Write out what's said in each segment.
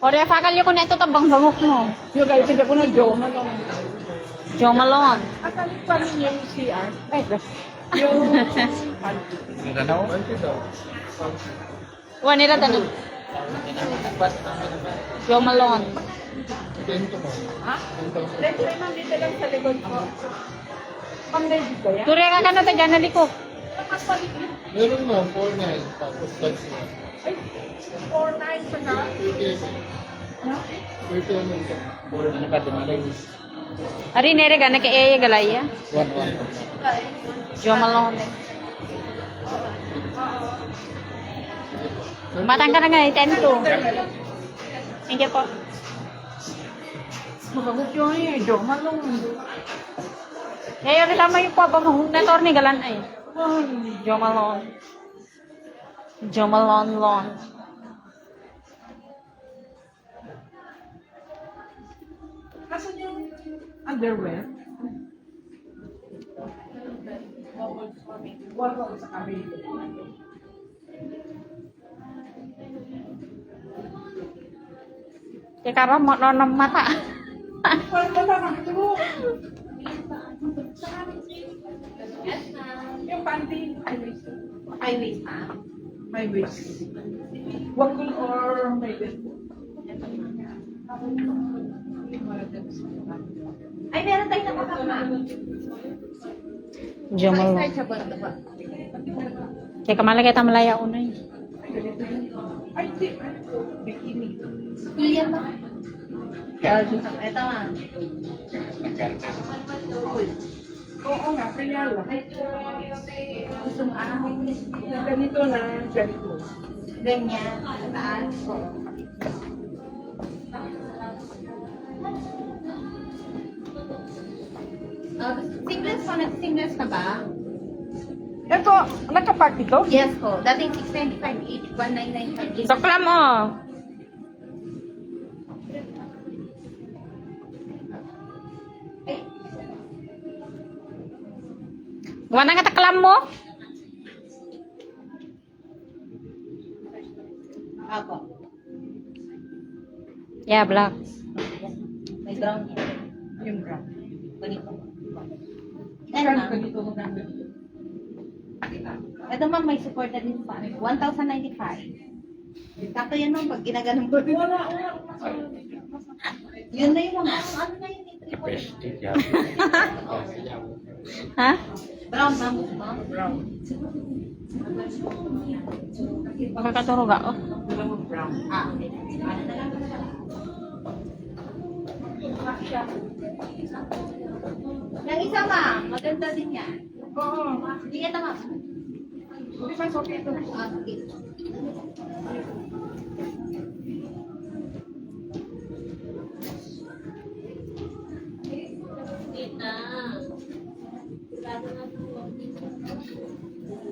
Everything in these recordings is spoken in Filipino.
Orya fakal yung na ito tabang bangok mo. Yung guys, hindi ko na Joe Malone. Joe Malone. Akala pa rin yung CR. Ay, yung... Wala nila tanong. Joe Malone. Ha? Ready naman dito lang sa likod ko. Pang-ready ko yan? Turya ka na taga naliko. Meron mo, 4-9. Tapos that's na. Ay, 4-9 sa ka. 30 naman ka. Ano ka dumaling? Ari nere ka na kaya galaya. 1-1. Joe Malone. Matang ka na nga, 10-2. Thank you po. Magagot yun eh. Joe Malone. Kaya kasama yung po bang na torni galan ay. Joe Malone. Joe Malone Lon. Asan yung underwear? Wala sa kabilo. Kaya karang mo ng mata. Wala ba na ito? Yung panty, high waist ha? High waist. Wagul or may waist? Ay, meron tayo na kakama. Joe Malone. Sa banda ba? Kaya kamalagay ta malaya unay. Ay, di. Bikini. Iyan ba? Ito nga. Oo nga, kaya lang. Gusto mo Ganito na, ganito. ganyan. Sa taas. Seamless pa na, seamless ka ba? Ito, nakapark ito? Yes po. Dating 695 each, 1995 each. Sakla mo. Wala nga taklam mo? Apo. Yeah, black. May brown yan. Yung brown. Ganito. Kaya Ano ma'am? ganito ko ganito. Ito ma'am, may support na din pa. 1,095. Sakto yan ma'am, pag ginaganon ko. Wala. Yun na yung mga, ano na yun? Ha? Brown ma'am. Brown. Makakaturo ka, oh. Dalawang brown. Ah, okay. Yung isa ma'am, maganda din yan. Oo. Hindi ito ma'am. Hindi ba okay ito? Ah, sige.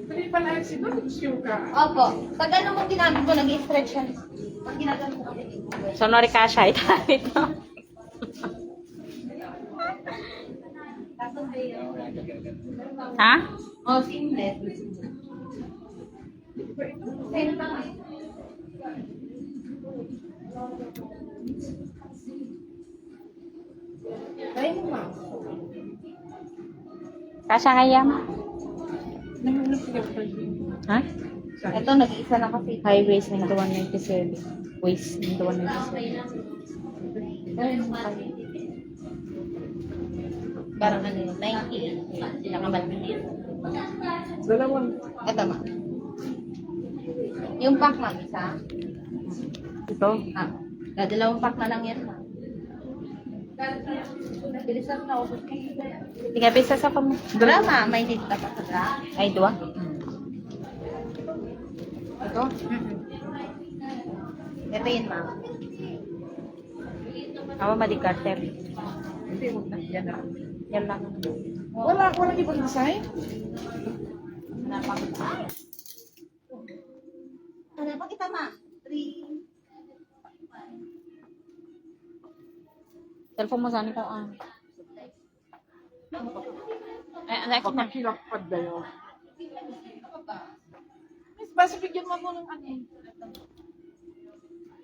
Hindi pa na si Doon ka. Opo. Pag ano mo ginagawa ko, nag-stretch yan. Pag ginagawa ko, Sonori kasha ito. Ha? oh, seamless. Same pa nga. Try mo ma'am. Kasha kaya mo? Nahanap siya pa Ha? Ito, nag-iisa na kasi. High waist ng 197. Waist ng 197. Parang ano yun, 98. Pinakamatindi. Dalawang. Ito ma'am. Yung pack ma'am, isa. Ito? Ah, dalawang pack na lang yan ma'am. Bilisan na ako. Tiga pisa sa kamo. Drama, may need ka pa sa drama. Ay, dua. Ito? Ito yun ma'am. Awa madi Carter. Hindi mo na. Yan na. Yan lang. Wala ibang design? Ano pa kita ma'am? 3. Telepon mo saan ko ang. Ay, anak ko na. Pagkakilapad na yun. Miss, basta bigyan mo ng ano.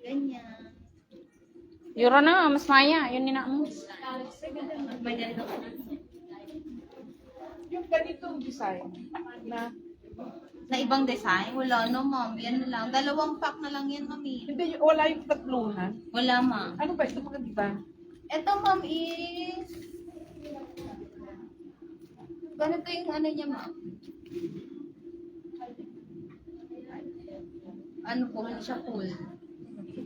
Ganyan. Euro na, mas maya. Yun nina mo. May ganito. Yung ganitong design na Na ibang design? Wala no, ma'am. Yan na lang. 2 pack na lang yan, mami. hindi, wala yung tatluhan. Wala, ma'am. Ano ba? Ito maganda. Ito, ma'am, is... Ganito yung ano niya, ma'am. Ano po, hindi siya full.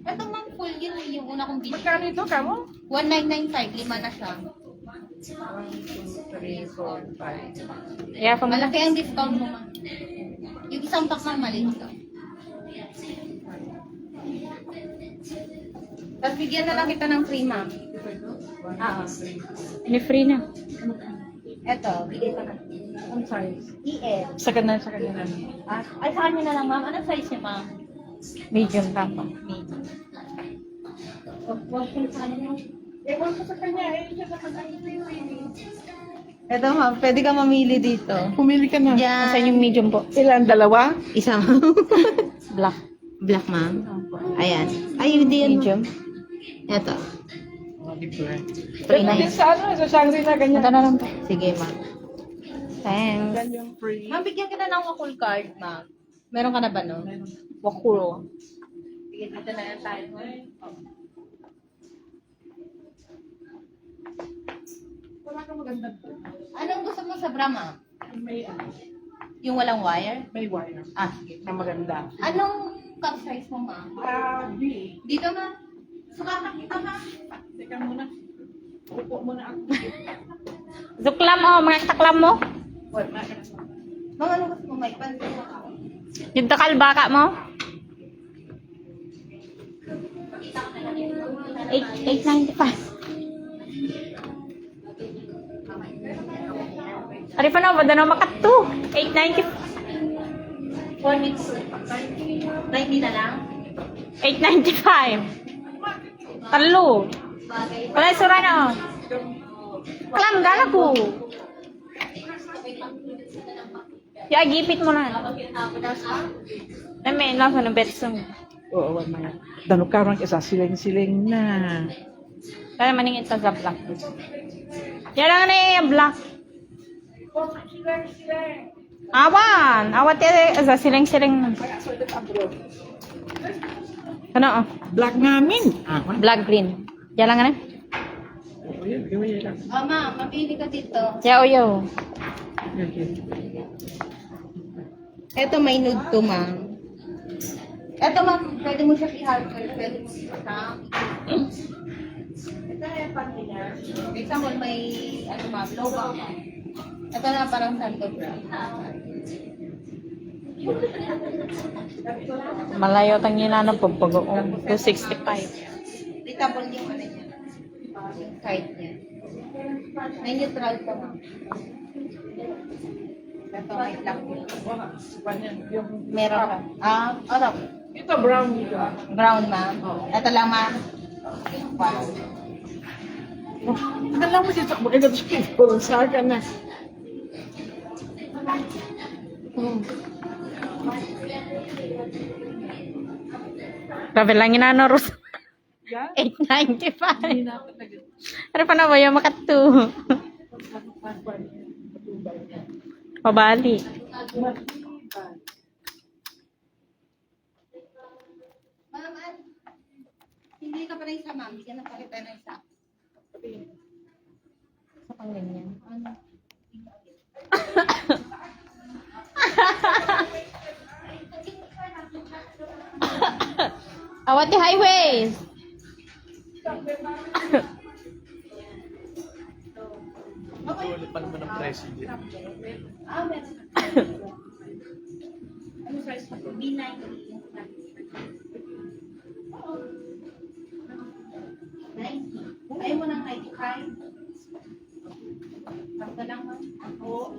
Ito, ma'am, full yun. Yung una kong video. Magkano ito, kamo? 1995, 5 na siya. 1, 2, 3, 4, 5. Yeah, pang Malaki ang discount mo, ma'am. Yung isang pack ng maliit lang. Tapos bigyan na lang kita ng free, ma'am. Ah, Ni-free na. eto, bigay ko na. Ang size. EL. Sa kanan, sa kanan. Ah, ay, sa kanya na lang, ma'am. Anong size niya, ma'am? Medium tama. Medium. Huwag ko sa kanya. Ewan ko sa kanya, eh, siya naman ang pili. Eto, ma'am. Pwede ka mamili dito. Pumili ka na. Sa Yan. yung medium po. Ilan? Dalawa? Isa, ma'am. Black. Black, ma'am. Ayan. Ay, hindi yan. Medium. Eto. Different. Free na Din yan. sa ano, sa Shangri-La, ganyan. Ito na lang po. Sige, ma'am. Thanks. Yan yung free. Ma'am, bigyan ka na ng wakul card, ma'am. Meron ka na ba, no? Wakuro. Sige, dito na lang tayo. Wala kang maganda. Anong gusto mo sa bra, ma'am? May, Yung walang wire? may wire. Ah, sige. Na maganda. Anong cup size mo, ma'am? B. Dito, ma'am. Sukatan kita, ma'am. Teka muna. Upo muna ako. Zuklam oh, mga taklam mo. Wala. Ma'am, ano gusto mo? May pansin mo ako. Yung takal baka mo. 895. Ari pa na, wala na makatu. 890. 4 weeks. 90 na lang? 895. Talo. Wala sura na. Kalam gala ko. Ya, gipit mo na. Ay, may nasa ng betso mo. Oo, wala. Dano karang isa siling-siling na. Kaya maningin sa black. Yan lang na yung black. Awan! Awat yan sa siling-siling na. Ano oh? Black namin. Ah, Black green. Yan lang na. yun lang. Oh, ma'am, mapili ka dito. Ya oyo. Ito may nude to, ma'am. Ito, ma'am, pwede mo siya i-hardware. Pwede mo siya ito na yung pang niya. For example, may, ano, ma'am, low back, ma'am. Ito na parang santo bra. Malayo tangina ng pagpag-oong. 265. Readable yung ano niya. Yung height niya. May neutral to, ma'am. Ito, may black. Yung, Meron ka. Ano? ito brown dito. Brown, ma'am. Ito lang, ma'am. Wow. Alam mo dito, maganda siya. Puro sa akin na. Grabe lang yun ano, Ros. Yan. 895. Ano pa na ba yung makatu? Pabali. Ma'am, hindi ka pa rin isa, ma'am. Bigyan na pa kita ng isa. Sa pang ganyan. Ano? Awat yung highways. Ah, meron. Ano size mo? B90. Ayaw mo ng 95? Basta lang, ma'am. Oo.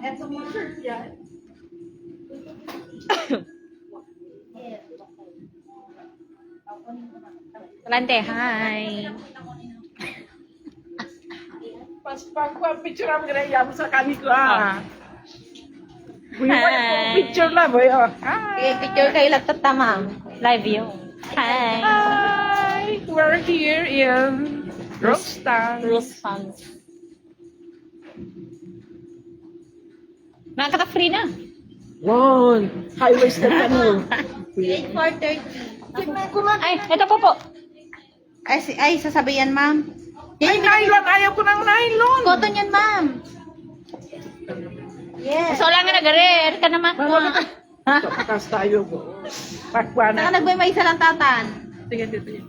Eto mo. Yan. Talante, hi. Pas pagkuha picture ang ganyan sa kaniko ah. We want Hi. picture lang, boy. Oh. Okay, picture kayo lang tata, ma'am. Live view. Hi. Hi! We're here in Roastan. Rules fans. Nakaka-free na. Wow! High-waisted canoe. 4:30. Ay, ito po. Ay, sasabayan, ma'am. Ay, nylon! Ayaw ko ng nylon! Cotton yan, ma'am. Yes. So, lang nga nag-arir ka naman. Pakas tayo. Pakwan Saka na. nagboy may isa lang tatan. Sige, sige.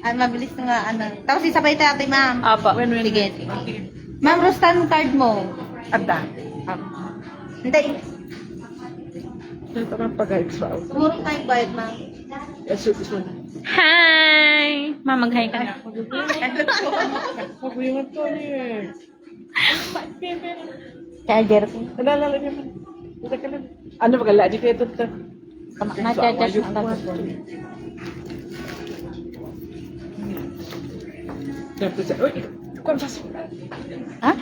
Ay, mabilis na nga, ano. Tapos isabay tayo, ma'am. Apa. When. Sige. Ma'am, Rostan card mo. Anda. Hindi. Ito nga pag-extra. Tumurong tayo bayad, ma'am. Yes, this one. Hi. Mamag-hi ka na. Pag-iwan to niya. Charger ko. Nalala niya man. Ito ka lang. Ano ba kala? Di kayo ito. Na-charger na lang. Uy, kung sa Ha?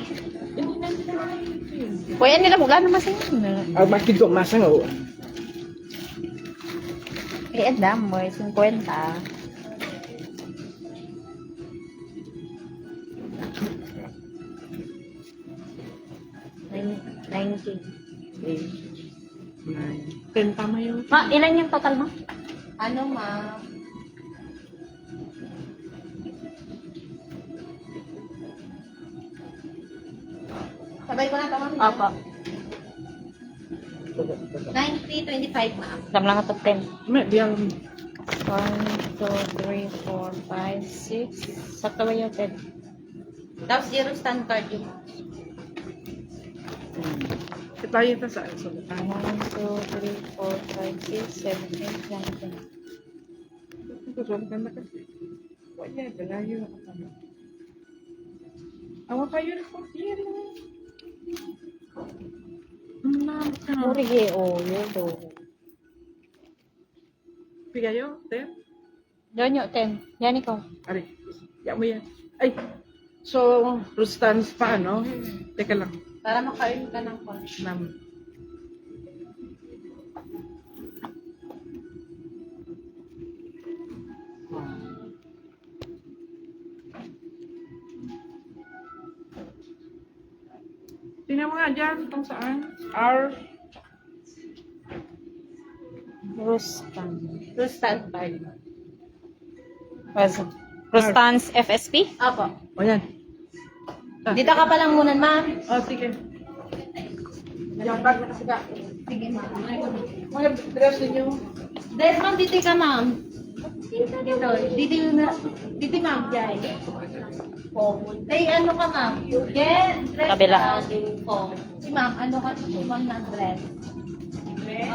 Kuya nila mo gano'n masing. Ah, bakit ko masang o? Eh, Edam mo, 50. 90. 10 tama yun. Ma, ilan yung total mo? Ano, ma'am? Sabay ko na ito, ma'am. Apa. 90-25, ma'am. Dam lang ito 10. May biyang 1, 2, 3, 4, 5, 6. Sakto ba yung 10? Tapos zero stand card yung tayo ito sa so, 1, 2, 3, 4, 5, 6, 7, 8, 9, 10. ito ka na kasi. Wala, dalayo ako kami. Awa kayo rin po. Murige, oh, yun do. Pigayo, te? Doon yung 10. Yan ikaw. Ari, yan mo yan. Ay, so, Rustans pa, ano? Teka lang. para maka-earn ka ng points. Nam. Tingnan mo nga dyan, itong saan? R. Rustan. Stand card. Rustan's FSP? Apo. O yan. Dito ka pa lang muna, ma'am. O, sige. Yung bag na kasi ka. Sige, ma'am. Mga dress ninyo. Dahil, ma'am, dito ka, ma'am. Dito. Dito na. Dito, ma'am. Diyan. Ay, ano ka, ma'am? Yes, dress. Kabila. Si ma'am, ano ka, ma'am, na dress?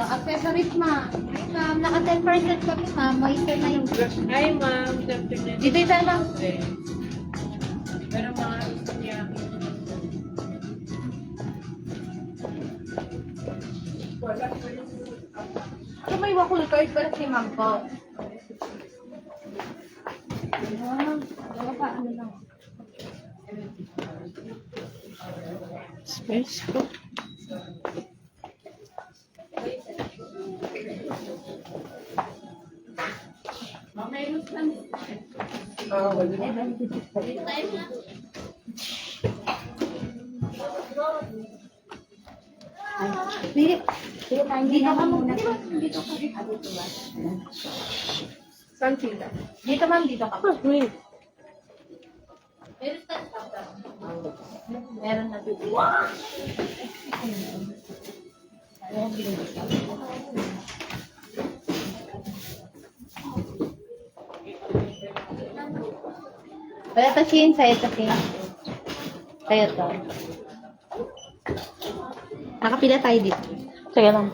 Accessories, ma'am. Ay, ma'am, naka 10% kami, ma'am. May isa na yung dress. Hi, ma'am. Dito tayo, ma'am. Pero mga gusto niya. Ano may wakul card para si ma'am ko? Wala pa, ano lang. Space ko. Dito ka muna. Dito ka. Saan sila? Dito, ma'am, dito ka. Wait. Meron na dito. Kaya to, Shin. Sa'yo to, Shin. Sa'yo to. Nakapila tayo dito. Sige lang.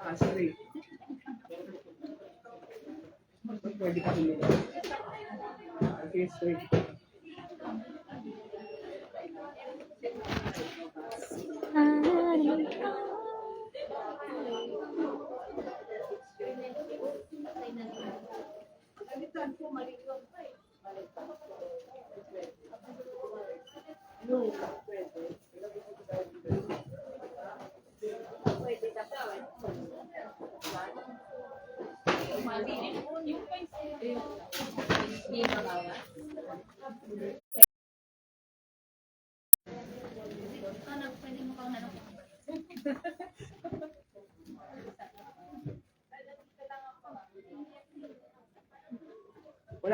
Ah, sorry. Pwede kami. Okay, sorry. Wala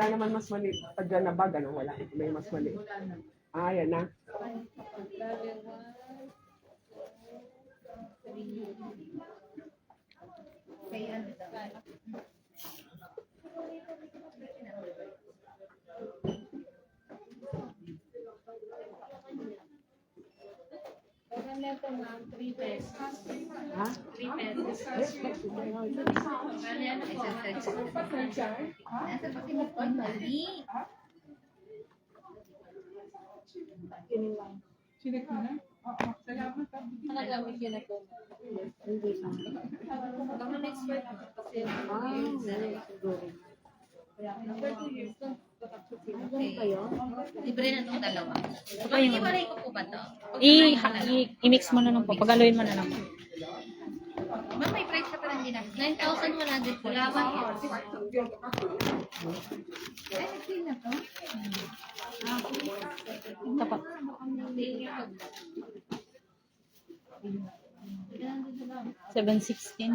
naman mas mali. Pag dyan na bag, ano, wala. May mas mali. Ah, yan na. Ha? Sinek mo na? Oo. Salamat. Libre na itong dalawa. Pag-iwalay ko po ba ito? I-mix mo na lang po. Pagaluin mo na lang po. Ma'am, may price ka pa lang din. 9,100 po. Laban po. Ay, nagpil na to? Ito po. $7.16.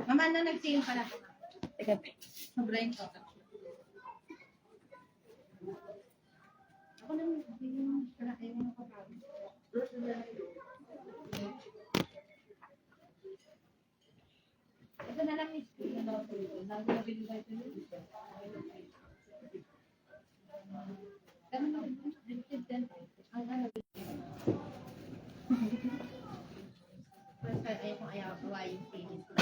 Mama, ano nag-sale pala? Teka po. Sobra yung total. Ako lang, para ayaw mo pa. Ito na lang is. Ayaw kong ayaw yung finish ko.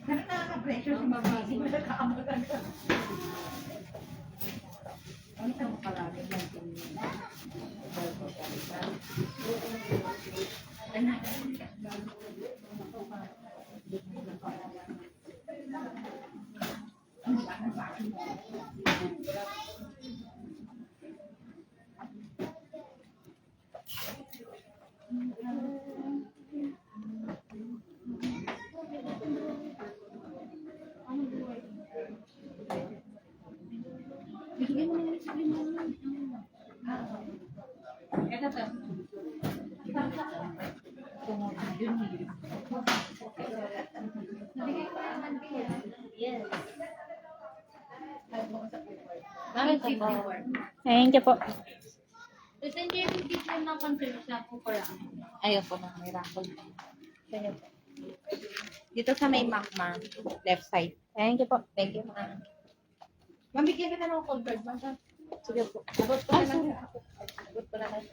Nakaka-pressure si Mabisi. Nakaka-amalan ka. Ano sa mga karami lang Bakit 54? Thank you po. Send you yung video ng concert sa po para. Ayun po na. May raffle. Dito sa may Macma, left side. Thank you po. Thank you, ma'am. Mamigyan kita ng cold card, ma'am. Sige po. Abot ko na lang. Abot ko na lang.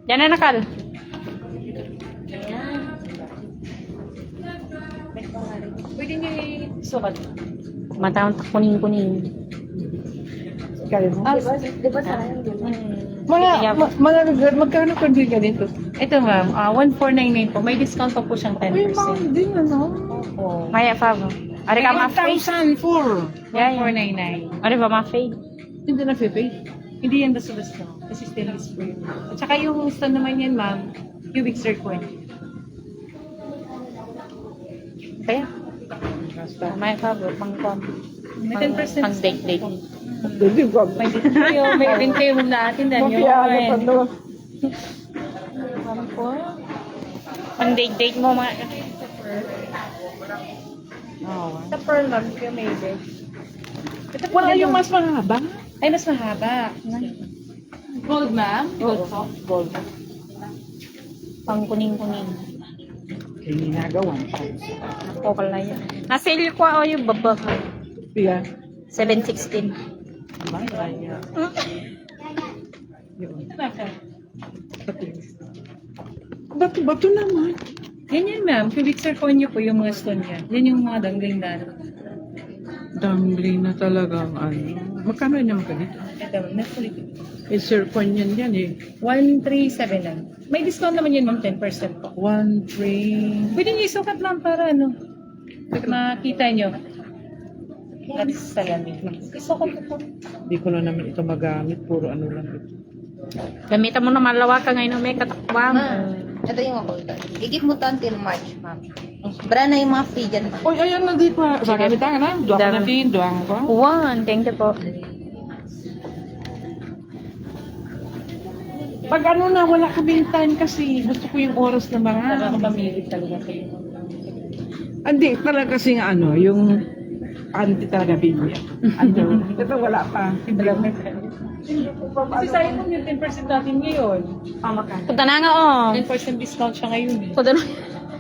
Yan na nakal. Ayan. Pwede niyo Sukat. Matawang kuning-kuning. Diba sa magkano per ka dito? Ito ma'am, 1499 po. May discount pa po siyang 10%. Uy, ma'am, din ano? Oo. Maya Favo. Ari ka ma-fade. 1,000 for. Yeah, yeah. 1499. Ari ba ma-fade? Hindi na pay. Hindi yan basta-basta. Kasi stainless po yun. At saka yung stone naman yan ma'am, cubic zircon. Kaya? Maya Favo. Pang-com. May 10%. Pang-date-date. Hindi ko. May discount. May event kayo natin. Pang-date-date mo mga... Sa pearl ma'am, kayo may event. Wala yung mas mahaba. Ay, mas mahaba. Gold ma'am? Gold po. Gold. Pang-kuning-kuning. Kaya ginagawan pa. Ako pala yan. Nasa-sale ko ako yung baba. Kaya, 716. kaya. Yun. Bato naman. Yan yan ma'am. Cubic zirconia po yung mga stone yan. Yan yung mga dangling na. Dangling na talagang ano. Magkano naman ka dito? Ito, nasulit. Eh, zircon yan eh. 137 lang. May discount naman yan ma'am, 10% po. 1,3. Pwede niyo isukat lang para ano. Makita nyo. At sa lamig. Gusto ko po. Hindi ko na naman ito magamit. Puro ano lang ito. Gamitan mo na malawa ka ngayon may katakbang. Ma'am, ito yung ako. Igip mo to until March, ma'am. Bra na yung mga free dyan. Uy, ayan na dito. Sa gamit ka na. Doon ako na din. Doon ako. One, thank you po. Pag ano na, wala kaming time kasi. Gusto ko yung oras na mga. Pamilit talaga kayo. Hindi, talaga kasi nga ano, yung anti talaga Biblia. Ano, ito wala pa. Kasi sa'yo mo yung 10% natin ngayon. Punta na nga oh. 10% discount siya ngayon eh. Punta na.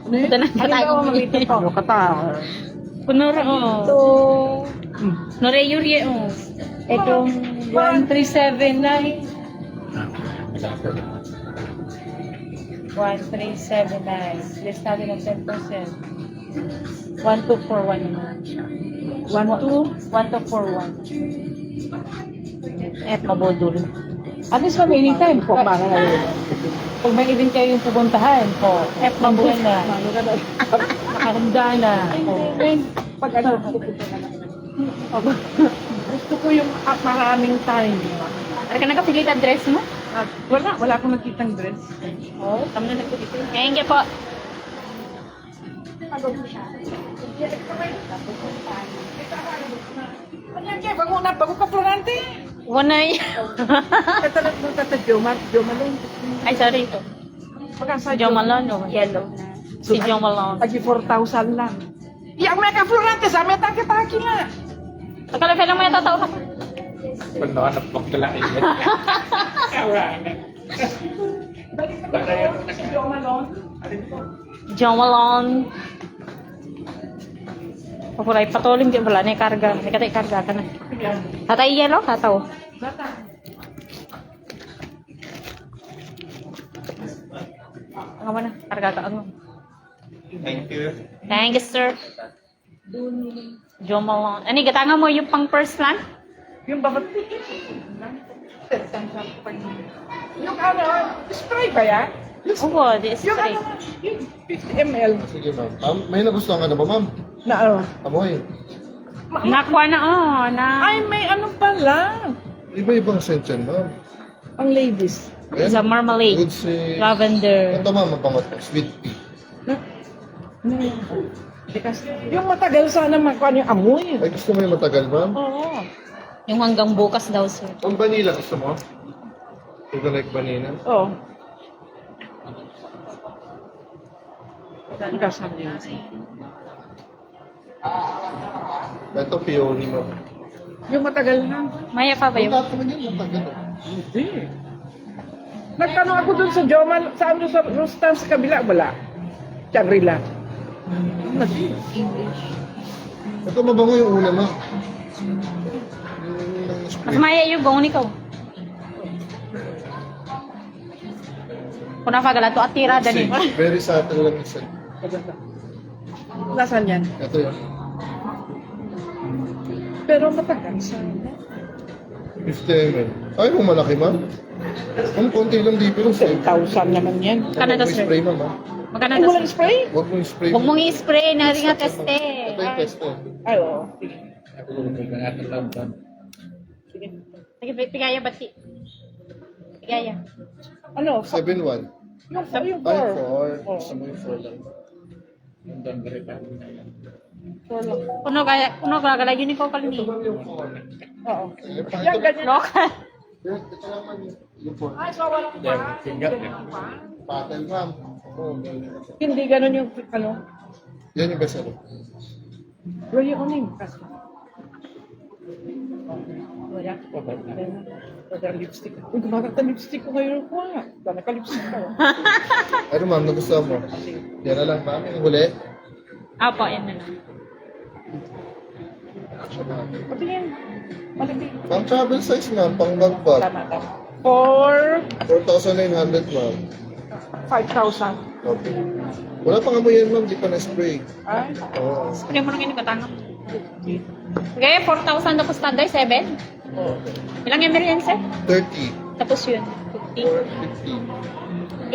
Punta na. Halimbawa, mamita to. Ano kata? Punura oh. So, Nore Yuri oh. itong 1379. 1379. List natin ng 10%. 1241 naman siya. 1241. Et mabodol. At least kami anytime po. Pag may event kayo yung pupuntahan po, mabudol na. Nakahanda na. Pag ano, gusto ko yung maraming time. Ano ka nakapilit address mo? Wala akong nakitang dress. Oo, tama na nagpilit. Thank you po. Ano yan, bago ka florante. Wanay. Ito lang mo kata Jomar lang. Ay, sorry ito. Pagkasa Jo Malone, oh. Yellow na. Si Jo Malone. Agi 4,000 lang. Yang may ka-florante sa may taki-taki nga. Akala ka lang may tatawa ka. Pag nakanap mo kala iyan. Jo Malone. Papuray patuling di wala na karga. May katay karga ka na. Tatay yellow, tataw. Ang mo na, karga ka ano. Thank you. Thank you, sir. Jo Malone. Ani, gatanga mo yung pang first plan? Yung babat. Yung ano, spray ba yan? Oo, di Yung straight. ano, yung 50 ml. Sige ma'am. May nagustuhan ka na ba ma'am? Na ano? Amoy. Nakuha na, oh, na. Ay, may ano pala. Iba-ibang scent yan ma'am. Ang ladies. It's a marmalade. Good si... Lavender. Ito ma'am, mabangot ko. Sweet pea. Yung matagal sana makuha yung amoy. Ay, gusto mo yung matagal ma'am? Oo. Yung hanggang bukas daw, sir. Ang vanilla gusto mo? Ito like vanilla. Oo. Ang kasama yun. Ito peony ma'am. Yung matagal na. Maya pa ba Ang yun? tatangan yun, matagal. Hindi. Nagtanong ako dun sa Joman, saan doon sa Rustam sa kabila, wala. Shangri-La. Ito mabango yung una ma'am. Mas maya yung gawin ikaw. Kung napagala to, atira dali. Very subtle lang isa. Nasaan yan? Ito yun. Pero matagal sana. 50 ml. Ay, kung malaki ma'am. Ang konti lang dito lang. 10,000 naman yan. Canada, Huwag mo sir. spray ma'am ha. Magkano Ay, to, walang sir? spray? Huwag mo spray. Huwag mong i-spray na rin nga teste. Ito yung test ko. Ay, oo. Sige, pigaya bati. Pigaya. Ano? 7-1. Yung Ay, 4. 4. Gusto mo yung 4 lang. Kuno kaya yun ikaw kalini. Oo. Eh, Yan, ganyan. Local. Ito lang ma'am. Yung 4. Ay, so walang pa. Patel ma'am. Oo, Hindi ganun yung, ano, yan yung best seller. wala yung ano yung kasi. Wala. Wala lipstick. Uy, gumagat ang lipstick ko ngayon ko nga. Wala naka-lipstick ka. Ano ma'am, nagustuhan mo? Yan na lang ma'am. Yung huli. Apo, yan na lang. Pati yan. Malaki. Pang travel size ma'am, pang backpack. Tama, tama. For 4,900 ma'am. 5,000. Okay. Wala pang amoy yan ma'am, di pa na-spray. Ay, Oo. Spray mo nang katangam. Okay, 4,000 tapos tanday, 7. Ilang ML yan, sir? 30 Tapos yun, 50. or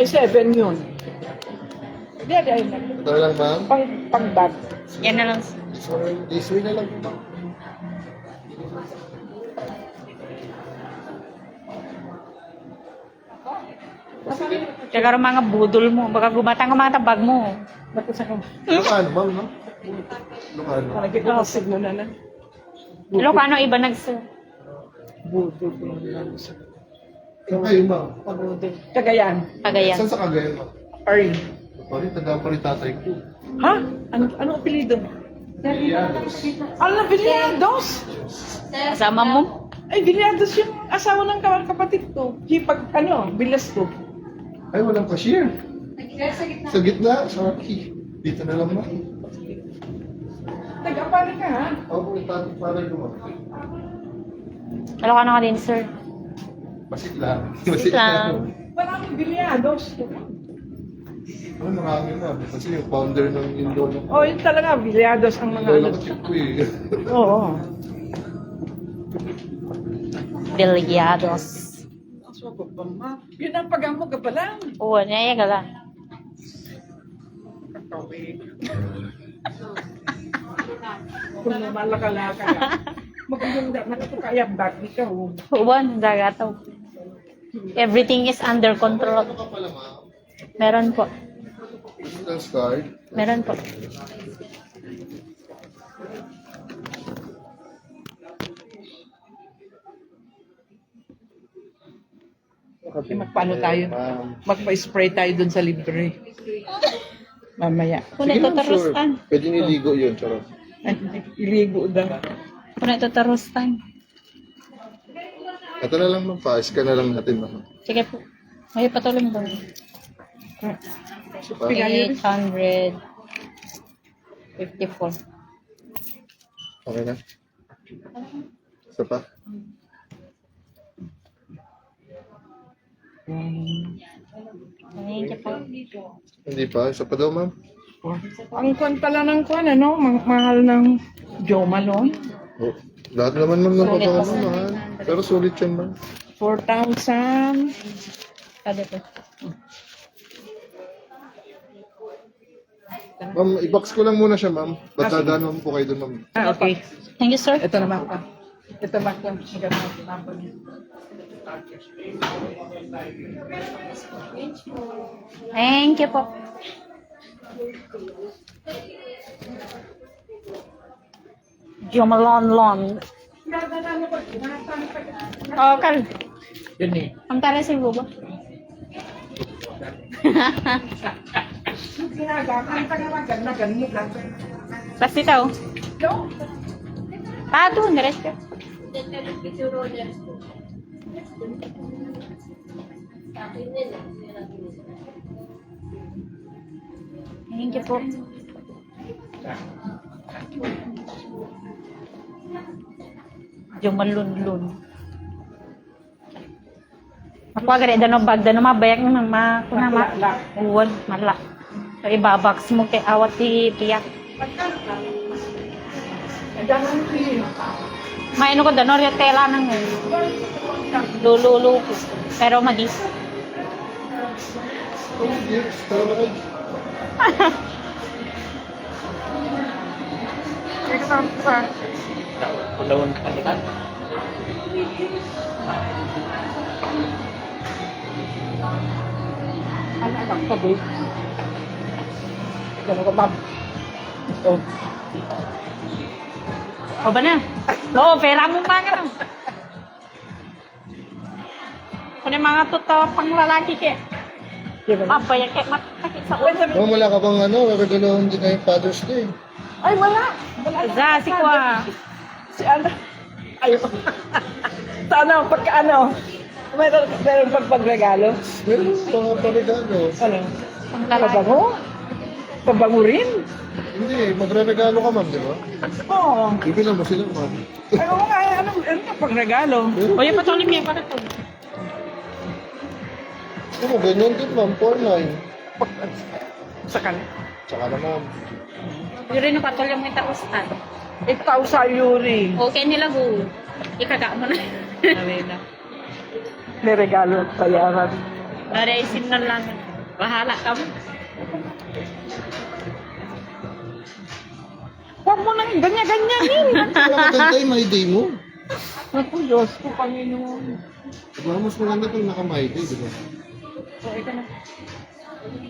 50. eh 7 yun. Hindi, hindi. Ito na lang ma'am. Pang bag. Yan na lang. This way na lang ma'am. Tsaka rin mga budol mo. Baka gumatang ang mga tabag mo. Bakit sa kanya? Ilocano, ma'am, no? Ilocano. Nagkikasig mo na na. Ilocano iba nagsa. Buto ko lang sa Saan kayo, ma'am? pagod. Cagayan. Cagayan. Saan sa Cagayan, ma'am? Earn. Pari, tanda pa rin tatay ko. Ha? Ano apelido? Ala, Villados! Kasama mo? Ay, Villados yung asawa ng kapatid ko. Pag, Bilas ko. Ay, walang cashier. Sa gitna, sorry. Dito na lang, ma'am. Nag-apari ka, ha? Ako, tatay para ko, ma'am. Ilocano ka din, sir. Basit lang. Basit lang. Maraming Villados. Ano, marami, ma'am. Kasi yung founder ng Indolo. Oh, yun talaga, Villados ang mga Indolo ko ko eh. Oo. Bilyados. Aso ko pa, ma. Yun ang pag-amo ka pala. Oo, naya ka lang. Kung malaka-laka ka. Maganda na ito kaya back ikaw. Uwan, dagataw. Everything is under control. Ano ka pala, ma'am? Meron po. Business card. Meron po. Magpaano tayo? Ma'am. Magpa-spray tayo dun sa libre. Mamaya. Kung ito tarustan. Pwede niligo yun, charot. Ay, iligo daw. Kung ito tarustan. Ito na lang, ma'am. Pa-scan na lang natin, ma'am. Sige po. May patuloy mo. So, pa. 854. Okay na? Isa pa? Thank you po. Hindi pa? Isa pa daw, ma'am? Ang kwan pala ng kwan, mahal ng Joe Malone. Oh, lahat naman, ma'am, ng Sulit pagkakano, po. mahal. Pero sulit yan, ma'am. 4,000. Sabi po. Ma'am, i-box ko lang muna siya, ma'am. Ba't dadaanan po kayo doon, ma'am? Ah, okay. Thank you, sir. Ito naman pa. Ito ba kwan? Thank you po. Jomalon-lon. Oh, kal. Yun eh. Ang tara si Buba. Pasti tahu. Padu, ngeres ka. Thank you po. Jumalun-lun. Ako agad dano bag dano mabayak ng kuna uwan malak. So ibabox mo kay awat ti tiyak. May ano ko dano ri tela nang lulu pero magis. Anak ko, babe. Gano'n ka, ma'am. Oh. O ba na? Oo, pera mo mga no. Kung yung mga totoo pang lalaki kaya. Mabaya kaya matakit sa ulo. Ma'am, wala ka bang ano? Regalohan din ngayong Father's Day. Ay, wala. Wala. Za, si Kwa. Si ano? Ayaw. Sa ano, pagka ano? Meron pagregalo? Meron mga paregalo. Ano? Pang lalaki. Pabango? Pabango rin? Hindi, magre-regalo ka, ma'am, di ba? Oo. Ibilang mo sila, ma'am. Ay, oo nga, ano pagregalo? Meron. O yung patuloy mo yung para to. Ano, ganyan din, ma'am. 4-9. Sa kan. Tsaka na, ma'am. Yung rin yung patuloy mo yung tarustan. Ikaw sa Yuri. Okay nila go. Ikaga mo na. Arena. May regalo at bayaran. Naraisin na lang. Bahala ka mo. Huwag mo nang ganyan-ganyanin. Wala maganda yung my day mo. Naku, Diyos ko, Panginoon. Diba, mas maganda kung naka-my day, di ba? Oh, ito na.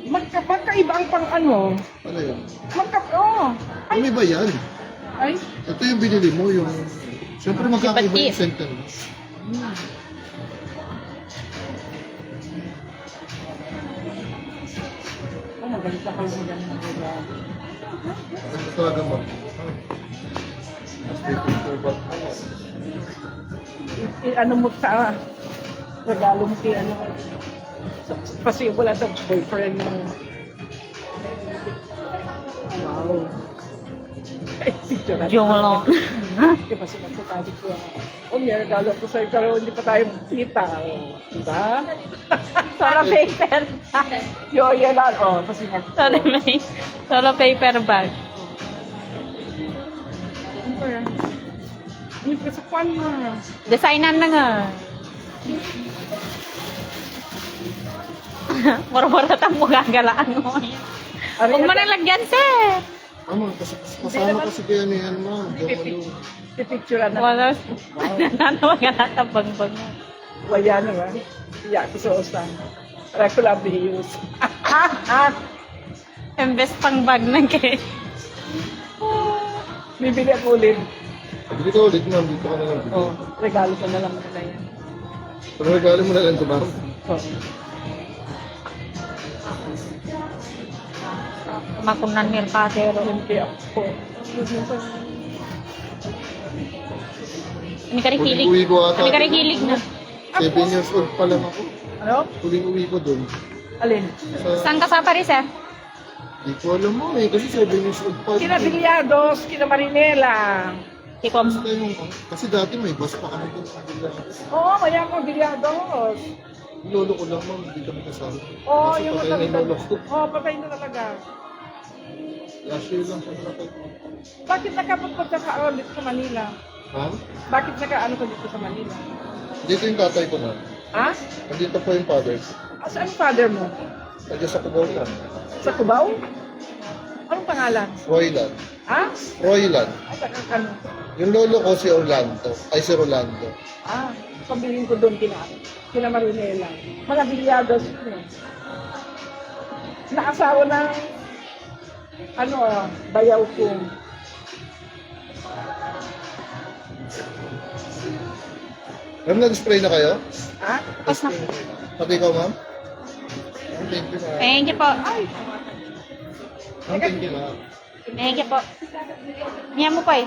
Magkaiba ang pang ano. Ano yun? Oh. Ano ba yan? Ay, Ito yung binili mo, yung... Siyempre magkakaiba Sipati. yung sentence. oh, magalit ako yung ganun. Ano talaga mo? Ano mo sa regalo mo si ano. Kasi wala sa boyfriend mo. Wow. Ay, picture na. Jomalon. Di ba sinagsasabi ko, oh, may regalo ko sa'yo, pero hindi pa tayo kita. Oh, diba? Solo paper. Yan lang. Oh, kasi Solo paper bag. ano ba yan? Hindi ka sa kwan mo. Designan na nga. Mura-mura tang mo gagalaan mo. Huwag mo nang lagyan, sir. Ano, kasi kasama kasi kaya ni yan, ma'am. Jomalo. Pipicture na. Wala. Nanawa ka natin bang-bang. Wala na ba? Yeah, kusuosan. Para ko lang bihiyos. Imbes pang bag ng kay. Bibili ako ulit. Bili ka ulit, ma'am. Dito ka na lang. Oh, regalo ko na lang nila yan. Pero regalo mo na lang ito, ma'am. Oh. Makunan nil patero. Hindi ako. Hindi ka rin hilig. Huling-uwi ko ata. Hindi ka rin hilig na. 7 years old pa lang ako. Ano? Huling uwi ko doon. Alin? Saan ka sa Paris, sir? Di ko alam mo eh, kasi 7 years old pa. Kina Villados, kina Marinela. Ikaw, Kasi dati may bus pa kami doon sa Villados. Oo, maya ko Villados. Yung lolo ko lang, ma'am, hindi kami kasama. Oo, Kasi yung patay na yung lolo ko. Oo, patay na talaga. Last year lang siya nakatay. Bakit nakapunta ka dito sa Manila? Ha? Bakit naka-ano ka dito sa Manila? Dito yung tatay ko na. Ha? Nandito po yung father. Saan ang father mo? Nandiyan sa Cubao lang. Sa Cubao? Anong pangalan? Royland. Ha? Royland. Ay, ano? Yung lolo ko si Orlando. Ay, si Rolando. Pambilin ko doon kina Marinela. Mga Villados. Naasawa ng bayaw ko. Ma'am, nag-spray na kayo? Ha? pas na. Pati ikaw, ma'am? Thank you, ma'am. Thank you po. Thank you, ma'am. Thank you po. Niya mo pa eh.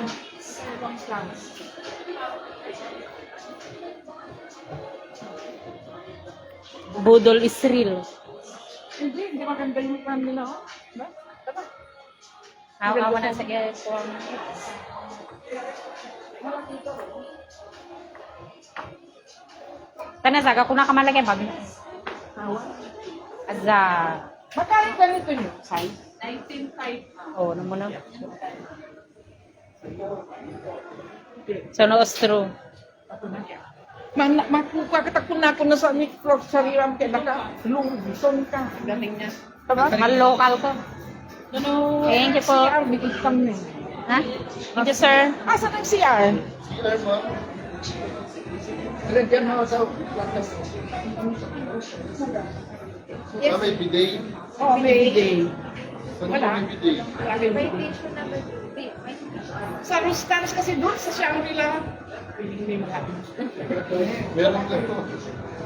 Budol is real. Hindi maganda yung plan nila. Oh. Ba? Tama. Hawa mo na sa airport. Kana saga kuna ka malagay bag. Aza. Magkano ganito yun? Size? 19.5. Oh, namo na. So no ostro. Magkakatakon na ako na sa micro sa riram kaya naka-lungson ka. Galing niya. Tama? Mal local ko. Thank you po. CR, bigit kami. Ha? Thank you, sir. Asa ng CR? Sir, ma'am. Lagyan mo sa Ah, may bidet. Oh, may day. Saan Wala. may bidet? Sa Rustans kasi doon sa Shangri-La. May Meron lang po.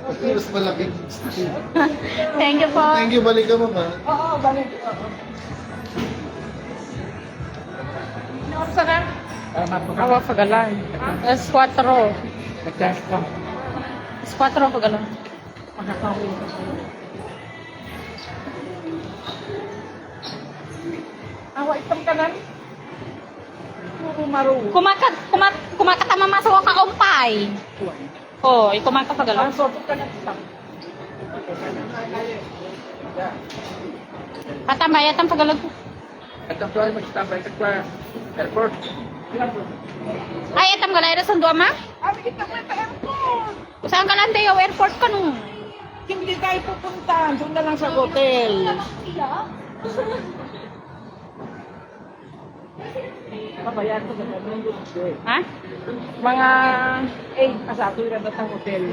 Mas malaki. Thank you po. Thank you, balik ka, ma'am, ha? Oo, balik. Ano sa ka? Awa pagalan. Esquatro. Nagdash ka. Esquatro pagalan. Awa itong kanan. Puro maru. Kumakat masuk ka umpay. Oh, ikumakat pagalan. So, ito kanan lang. Katambayatan pagalan ko. At ang tuwal magstambay sa kwa airport. Ay, etam galera sa dua ma? Abi kita mo sa airport. Saan ka lang tayo? Airport ka no? Hindi tayo pupunta. Doon na lang sa hotel. Pabayaan ko sa ganun. Ha? Mga 8 pasako rin na sa hotel.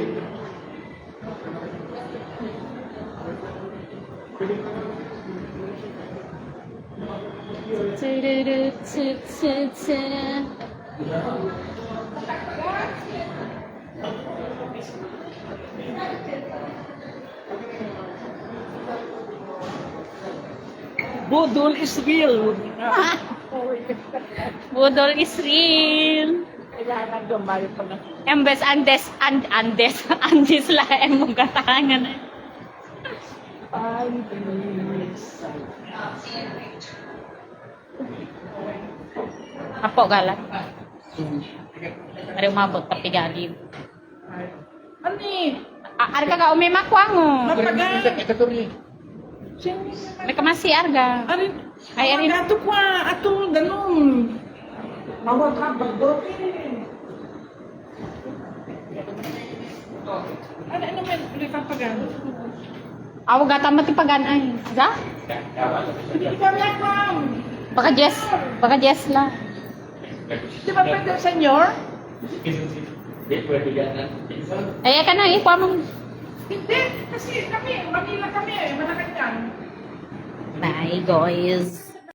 Budol is real. Budol is real. Kailangan gumayo pa na. Embes Andes la emong katangan. Ay, please. Apo galat. Ari umabot tapi galib. Ani, Arga ka umimak wango. matagal. May kamasi arga. Ari, Ay, ari. ato kwa, ato, ganun. Mawag ka, bagdot. Ano man, ulit ang pagano? Awo gata mati paganay. Za? Hindi ka lang, ma'am. Baka Jess la. Di ba pwede senyor? Ay ka na ipo mo. Hindi, kasi kami, Manila kami, Malacanang. Bye guys.